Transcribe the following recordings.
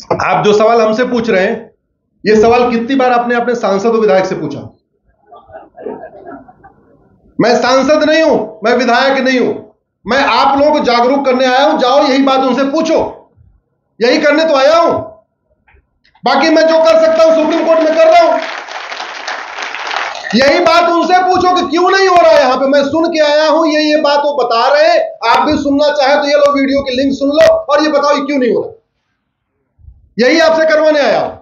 आप जो सवाल हमसे पूछ रहे हैं, ये सवाल कितनी बार आपने अपने सांसद और विधायक से पूछा? मैं सांसद नहीं हूं, मैं विधायक नहीं हूं, मैं आप लोगों को जागरूक करने आया हूं। जाओ यही बात उनसे पूछो, यही करने तो आया हूं। बाकी मैं जो कर सकता हूं सुप्रीम कोर्ट में कर रहा हूं। यही बात उनसे पूछो कि क्यों नहीं हो रहा है। यहां पे मैं सुन के आया हूं, ये बात वो बता रहे हैं। आप भी सुनना चाहे तो ये लो, वीडियो की लिंक सुन लो और ये बताओ ये क्यों नहीं हो रहा। यही आपसे करवाने आया हूं।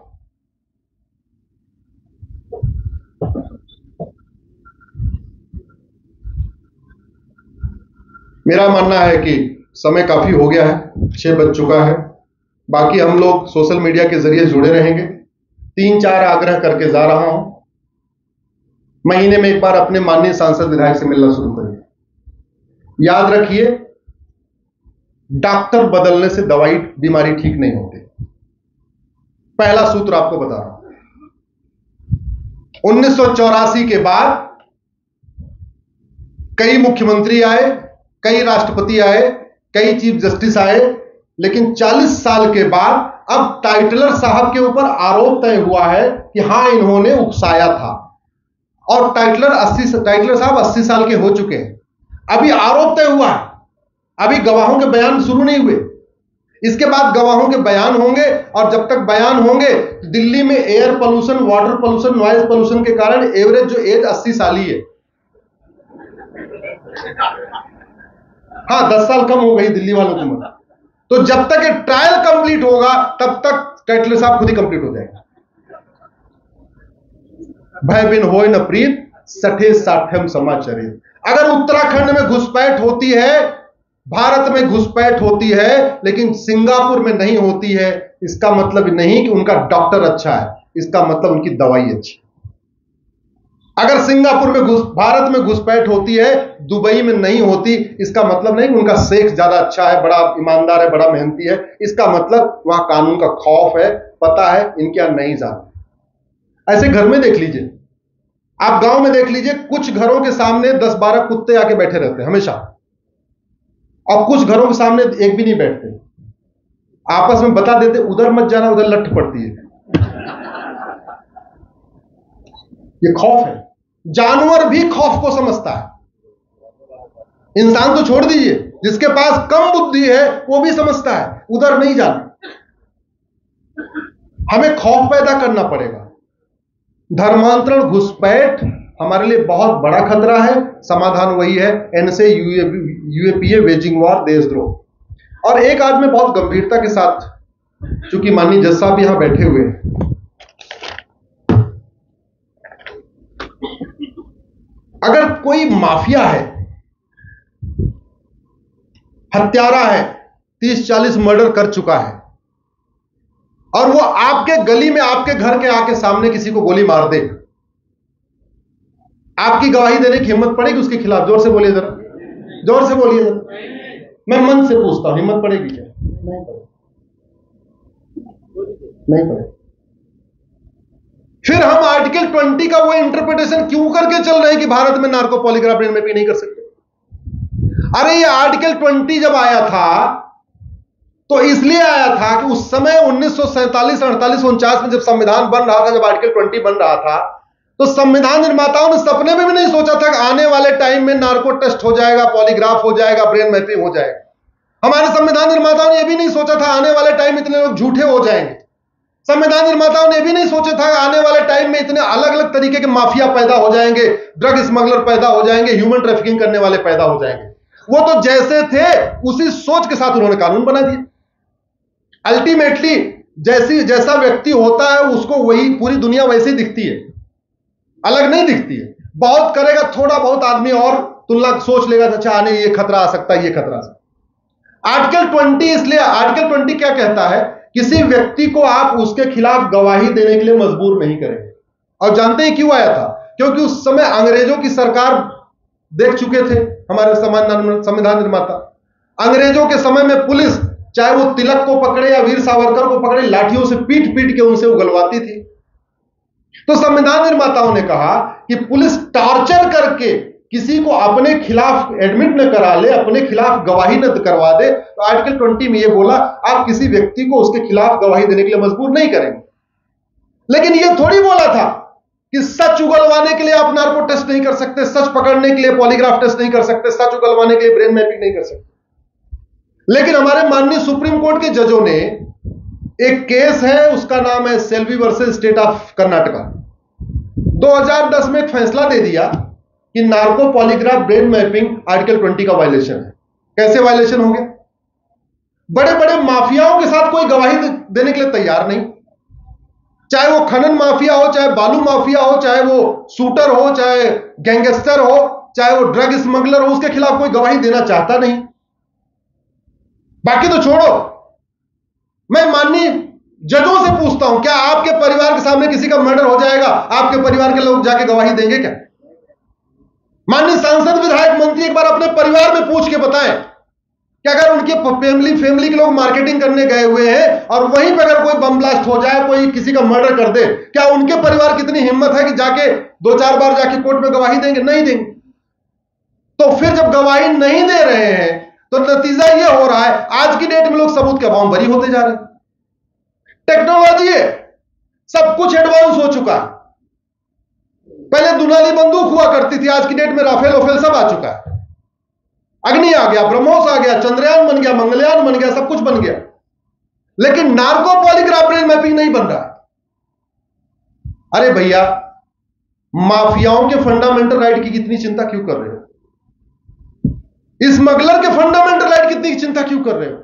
मेरा मानना है कि समय काफी हो गया है, 6 बज चुका है। बाकी हम लोग सोशल मीडिया के जरिए जुड़े रहेंगे। 3-4 आग्रह करके जा रहा हूं। महीने में एक बार अपने माननीय सांसद विधायक से मिलना शुरू करिए। याद रखिए, डॉक्टर बदलने से दवाई बीमारी ठीक नहीं होती। पहला सूत्र आपको बता रहा हूं। 1984 के बाद कई मुख्यमंत्री आए, कई राष्ट्रपति आए, कई चीफ जस्टिस आए, लेकिन 40 साल के बाद अब टाइटलर साहब के ऊपर आरोप तय हुआ है कि हां इन्होंने उकसाया था। और टाइटलर साहब 80 साल के हो चुके हैं। अभी आरोप तय हुआ है, अभी गवाहों के बयान शुरू नहीं हुए। इसके बाद गवाहों के बयान होंगे और जब तक बयान होंगे, दिल्ली में air pollution, water pollution, noise pollution के कारण एवरेज जो एज 80 साल ही है। हाँ, 10 साल कम हो गई दिल्ली वालों की उम्र। तो जब तक ये ट्रायल कंप्लीट होगा तब तक टाइटलर साहब खुद ही कंप्लीट हो जाएगा। भय बिन होय न प्रीत, सठे साठ्यम समाचरित। अगर उत्तराखंड में घुसपैठ होती है, भारत में घुसपैठ होती है, लेकिन सिंगापुर में नहीं होती है, इसका मतलब नहीं कि उनका डॉक्टर अच्छा है, इसका मतलब उनकी दवाई अच्छी। अगर सिंगापुर में भारत में घुसपैठ होती है, दुबई में नहीं होती, इसका मतलब नहीं कि उनका शेख ज्यादा अच्छा है, बड़ा ईमानदार है, बड़ा मेहनती है। इसका मतलब वहां कानून का खौफ है, पता है इनके यहां नहीं जाना। ऐसे घर में देख लीजिए, आप गांव में देख लीजिए, कुछ घरों के सामने 10-12 कुत्ते आके बैठे रहते हैं हमेशा, और कुछ घरों के सामने एक भी नहीं बैठते। आपस में बता देते उधर मत जाना, उधर लठ पड़ती है। ये खौफ है। जानवर भी खौफ को समझता है। इंसान तो छोड़ दीजिए, जिसके पास कम बुद्धि है वो भी समझता है उधर नहीं जाना। हमें खौफ पैदा करना पड़ेगा। धर्मांतरण, घुसपैठ हमारे लिए बहुत बड़ा खतरा है। समाधान वही है, एनएसए, यूएपीए, वेजिंग वॉर, देशद्रोह। और एक आदमी बहुत गंभीरता के साथ, चूंकि माननीय जज साहब यहां बैठे हुए हैं, अगर कोई माफिया है, हत्यारा है, 30-40 मर्डर कर चुका है, और वो आपके गली में, आपके घर के आके सामने किसी को गोली मार दे, आपकी गवाही देने की हिम्मत पड़ेगी उसके खिलाफ? जोर से बोलिए जरा, जोर से बोलिए जरा। मैं मन से पूछता हूं, हिम्मत पड़ेगी क्या? नहीं पड़ेगी। फिर हम आर्टिकल 20 का वो इंटरप्रिटेशन क्यों करके चल रहे हैं कि भारत में नार्को पॉलीग्राफ में भी नहीं कर सकते? अरे ये आर्टिकल 20 जब आया था तो इसलिए आया था कि उस समय 1947, 48, 49 में जब संविधान बन रहा था, जब आर्टिकल 20 बन रहा था, तो संविधान निर्माताओं ने सपने में भी नहीं सोचा था कि आने वाले टाइम में नार्को टेस्ट हो जाएगा, पॉलीग्राफ हो जाएगा, ब्रेन मैपिंग हो जाएगा। हमारे संविधान निर्माताओं ने यह भी नहीं सोचा था आने वाले टाइम में इतने लोग झूठे हो जाएंगे। संविधान निर्माताओं ने भी नहीं सोचा था आने वाले टाइम में इतने अलग अलग तरीके के माफिया पैदा हो जाएंगे, ड्रग स्मगलर पैदा हो जाएंगे, ह्यूमन ट्रैफिकिंग करने वाले पैदा हो जाएंगे। वो तो जैसे थे उसी सोच के साथ उन्होंने कानून बना दिया। अल्टीमेटली जैसा व्यक्ति होता है उसको वही पूरी दुनिया वैसे ही दिखती है, अलग नहीं दिखती है। बहुत करेगा, थोड़ा बहुत आदमी और तुलना सोच लेगा, अच्छा आने ये खतरा आ सकता है, ये खतरा आ सकता है। आर्टिकल 20, इसलिए आर्टिकल 20 क्या कहता है? किसी व्यक्ति को आप उसके खिलाफ गवाही देने के लिए मजबूर नहीं करेंगे। और जानते हैं क्यों आया था? क्योंकि उस समय अंग्रेजों की सरकार देख चुके थे हमारे संविधान निर्माता। अंग्रेजों के समय में पुलिस, चाहे वो तिलक को पकड़े या वीर सावरकर को पकड़े, लाठियों से पीट पीट के उनसे उगलवाती थी। तो संविधान निर्माताओं ने कहा कि पुलिस टॉर्चर करके किसी को अपने खिलाफ एडमिट न करा ले, अपने खिलाफ गवाही न करवा दे, तो आर्टिकल 20 में यह बोला आप किसी व्यक्ति को उसके खिलाफ गवाही देने के लिए मजबूर नहीं करेंगे। लेकिन यह थोड़ी बोला था कि सच उगलवाने के लिए आप नार्को टेस्ट नहीं कर सकते, सच पकड़ने के लिए पॉलीग्राफ टेस्ट नहीं कर सकते, सच उगलवाने के लिए ब्रेन मैपिंग नहीं कर सकते। लेकिन हमारे माननीय सुप्रीम कोर्ट के जजों ने एक केस है, उसका नाम है Selvi versus state of Karnataka, 2010 में एक फैसला दे दिया कि narco polygraph brain mapping article 20 का वायलेशन है। कैसे वायलेशन हो गया? बड़े बड़े माफियाओं के साथ कोई गवाही देने के लिए तैयार नहीं, चाहे वो खनन माफिया हो, चाहे बालू माफिया हो, चाहे वो शूटर हो, चाहे गैंगस्टर हो, चाहे वो ड्रग स्मगलर हो, उसके खिलाफ कोई गवाही देना चाहता नहीं। बाकी तो छोड़ो, मैं माननीय जजों से पूछता हूं, क्या आपके परिवार के सामने किसी का मर्डर हो जाएगा, आपके परिवार के लोग जाके गवाही देंगे क्या? माननीय सांसद, विधायक, मंत्री एक बार अपने परिवार में पूछ के बताएं कि अगर उनके फैमिली के लोग मार्केटिंग करने गए हुए हैं और वहीं पर अगर कोई बम ब्लास्ट हो जाए, कोई किसी का मर्डर कर दे, क्या उनके परिवार की इतनी हिम्मत है कि जाके 2-4 बार जाके कोर्ट में गवाही देंगे? नहीं देंगे। तो फिर जब गवाही नहीं दे रहे हैं तो नतीजा यह हो रहा है, आज की डेट में लोग सबूत के अभाव बरी होते जा रहे हैं। टेक्नोलॉजी है, सब कुछ एडवांस हो चुका है। पहले दुनाली बंदूक हुआ करती थी, आज की डेट में राफेल ओफेल सब आ चुका है। अग्नि आ गया, ब्रह्मोस आ गया, चंद्रयान बन गया, मंगलयान बन गया, सब कुछ बन गया। लेकिन नार्को पॉलीग्राफ ब्रेन मैपिंग नहीं बन रहा। अरे भैया, माफियाओं के फंडामेंटल राइट की कितनी चिंता क्यों कर रहे हो? स्मगलर के फंडामेंटल राइट की कितनी चिंता क्यों कर रहे हो?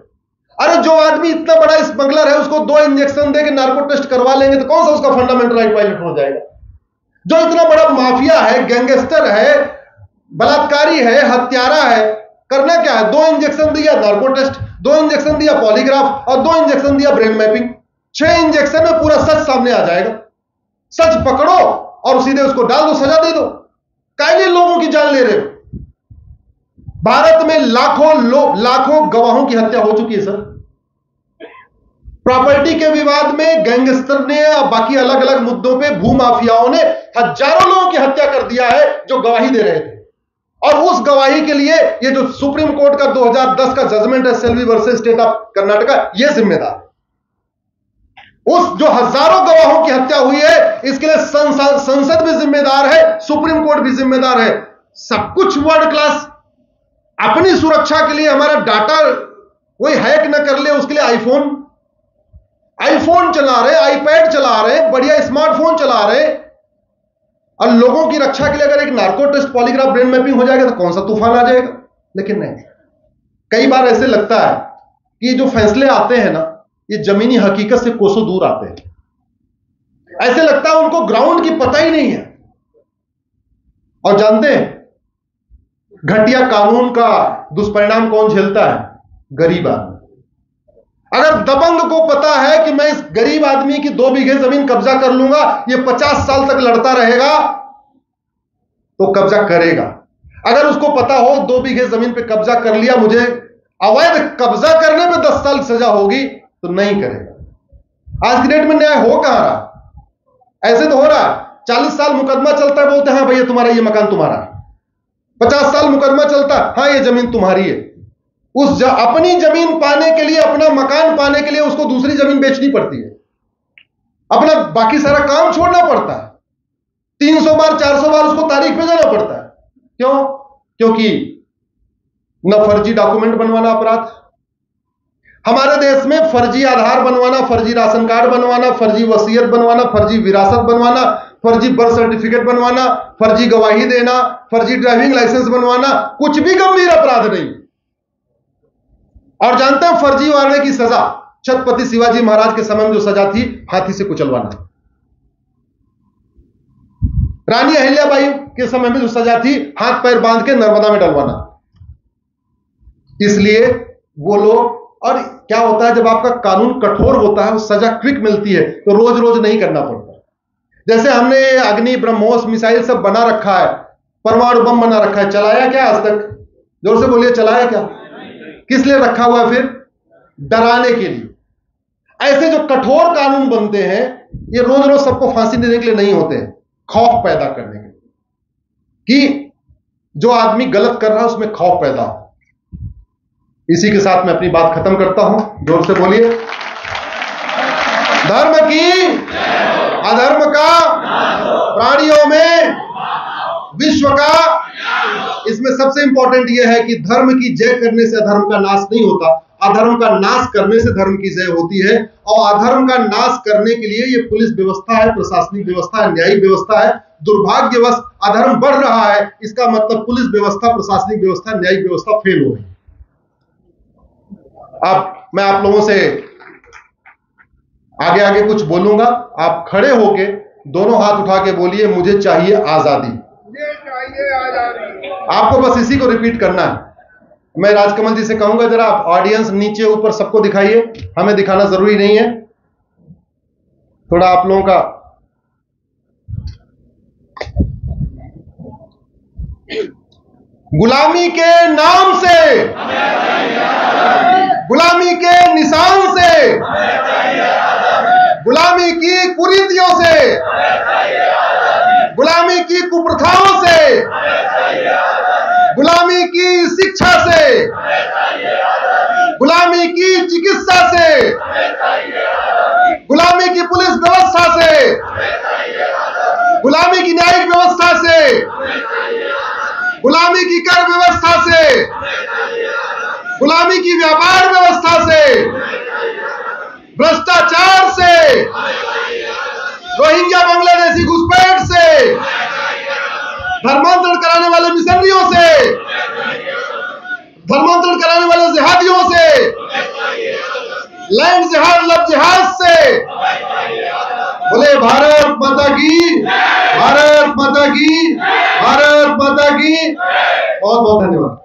अरे जो आदमी इतना बड़ा स्मगलर है, उसको 2 इंजेक्शन देके नार्को टेस्ट करवा लेंगे तो कौन सा उसका फंडामेंटल राइट वायलेट हो जाएगा? जो इतना बड़ा माफिया है, गैंगस्टर है, बलात्कारी है, हत्यारा है, करना क्या है? 2 इंजेक्शन दिया नार्को टेस्ट, 2 इंजेक्शन दिया पॉलीग्राफ और 2 इंजेक्शन दिया ब्रेन मैपिंग। 6 इंजेक्शन में पूरा सच सामने आ जाएगा। सच पकड़ो और सीधे उसको डाल दो, सजा दे दो। काहे लोगों की जान ले रहे हो? भारत में लाखों गवाहों की हत्या हो चुकी है सर। प्रॉपर्टी के विवाद में गैंगस्टर ने या बाकी अलग अलग मुद्दों पे भूमाफियाओं ने हजारों लोगों की हत्या कर दिया है जो गवाही दे रहे थे। और उस गवाही के लिए ये जो सुप्रीम कोर्ट का 2010 का जजमेंट है Selvi versus state of Karnataka, ये जिम्मेदार। उस जो हजारों गवाहों की हत्या हुई है, इसके लिए संसद भी जिम्मेदार है, सुप्रीम कोर्ट भी जिम्मेदार है। सब कुछ वर्ल्ड क्लास। अपनी सुरक्षा के लिए हमारा डाटा कोई हैक न कर ले, उसके लिए आईफोन चला रहे, आईपैड चला रहे, बढ़िया स्मार्टफोन चला रहे। और लोगों की रक्षा के लिए अगर एक narco test polygraph brain mapping हो जाएगा तो कौन सा तूफान आ जाएगा? लेकिन नहीं। कई बार ऐसे लगता है कि जो फैसले आते हैं ना, ये जमीनी हकीकत से कोसों दूर आते हैं। ऐसे लगता है उनको ग्राउंड की पता ही नहीं है। और जानते हैं घटिया कानून का दुष्परिणाम कौन झेलता है? गरीब आदमी। अगर दबंग को पता है कि मैं इस गरीब आदमी की 2 बीघे जमीन कब्जा कर लूंगा, ये 50 साल तक लड़ता रहेगा, तो कब्जा करेगा। अगर उसको पता हो 2 बीघे जमीन पे कब्जा कर लिया, मुझे अवैध कब्जा करने पे 10 साल सजा होगी, तो नहीं करेगा। आज की डेट में न्याय हो कहां रहा? ऐसे तो हो रहा है 40 साल मुकदमा चलता है, बोलते हैं हाँ भैया तुम्हारा ये मकान तुम्हारा है। 50 साल मुकदमा चलता, हाँ ये जमीन तुम्हारी है। अपनी जमीन पाने के लिए, अपना मकान पाने के लिए उसको दूसरी जमीन बेचनी पड़ती है, अपना बाकी सारा काम छोड़ना पड़ता है। 300 बार 400 बार उसको तारीख पे जाना पड़ता है। क्यों? क्योंकि न फर्जी डॉक्यूमेंट बनवाना अपराध। हमारे देश में फर्जी आधार बनवाना, फर्जी राशन कार्ड बनवाना, फर्जी वसीयत बनवाना, फर्जी विरासत बनवाना, फर्जी बर्थ सर्टिफिकेट बनवाना, फर्जी गवाही देना, फर्जी ड्राइविंग लाइसेंस बनवाना कुछ भी गंभीर अपराध नहीं। और जानते हैं फर्जी मारने की सजा? छत्रपति शिवाजी महाराज के समय में जो सजा थी, हाथी से कुचलवाना। रानी अहिल्याबाई के समय में जो सजा थी, हाथ पैर बांध के नर्मदा में डलवाना। इसलिए वो लोग, और क्या होता है जब आपका कानून कठोर होता है, सजा क्विक मिलती है, तो रोज रोज नहीं करना पड़ता। जैसे हमने अग्नि, ब्रह्मोस, मिसाइल सब बना रखा है, परमाणु बम बना रखा है, चलाया क्या आज तक? जोर से बोलिए, चलाया क्या? किस लिए रखा हुआ है? फिर डराने के लिए। ऐसे जो कठोर कानून बनते हैं, ये रोज रोज सबको फांसी देने के लिए नहीं होते हैं, खौफ पैदा करने के लिए कि जो आदमी गलत कर रहा है उसमें खौफ पैदा हो। इसी के साथ मैं अपनी बात खत्म करता हूं। जोर से बोलिए, धर्म की अधर्म का प्राणियों में विश्व का। इसमें सबसे इंपॉर्टेंट यह है कि धर्म की जय करने से अधर्म का नाश नहीं होता, अधर्म का नाश करने से धर्म की जय होती है। और अधर्म का नाश करने के लिए ये पुलिस व्यवस्था है, प्रशासनिक व्यवस्था है, न्यायिक व्यवस्था है। दुर्भाग्यवश अधर्म बढ़ रहा है, इसका मतलब पुलिस व्यवस्था, प्रशासनिक व्यवस्था, न्यायिक व्यवस्था फेल हो रही है। अब मैं आप लोगों से आगे आगे कुछ बोलूंगा, आप खड़े होके दोनों हाथ उठा के बोलिए, मुझे चाहिए आजादी। आपको बस इसी को रिपीट करना है। मैं राजकमल जी से कहूंगा, जरा आप ऑडियंस नीचे ऊपर सबको दिखाइए, हमें दिखाना जरूरी नहीं है, थोड़ा आप लोगों का। गुलामी के नाम से, गुलामी के निशान से, गुलामी की कुरीतियों से, गुलामी की कुप्रथाओं से, गुलामी की शिक्षा से, गुलामी की चिकित्सा से, गुलामी की पुलिस व्यवस्था से, गुलामी की न्यायिक व्यवस्था से, गुलामी की कर व्यवस्था से, गुलामी की व्यापार व्यवस्था से, भ्रष्टाचार से, रोहिंग्या बांग्लादेशी घुसपैठ से, धर्मांतरण कराने वाले मिशनरियों से, धर्मांतरण कराने वाले जिहादियों से, लैंड जिहाद, लब जिहाद से। बोले भारत माता की, भारत माता की, भारत माता की। बहुत बहुत धन्यवाद।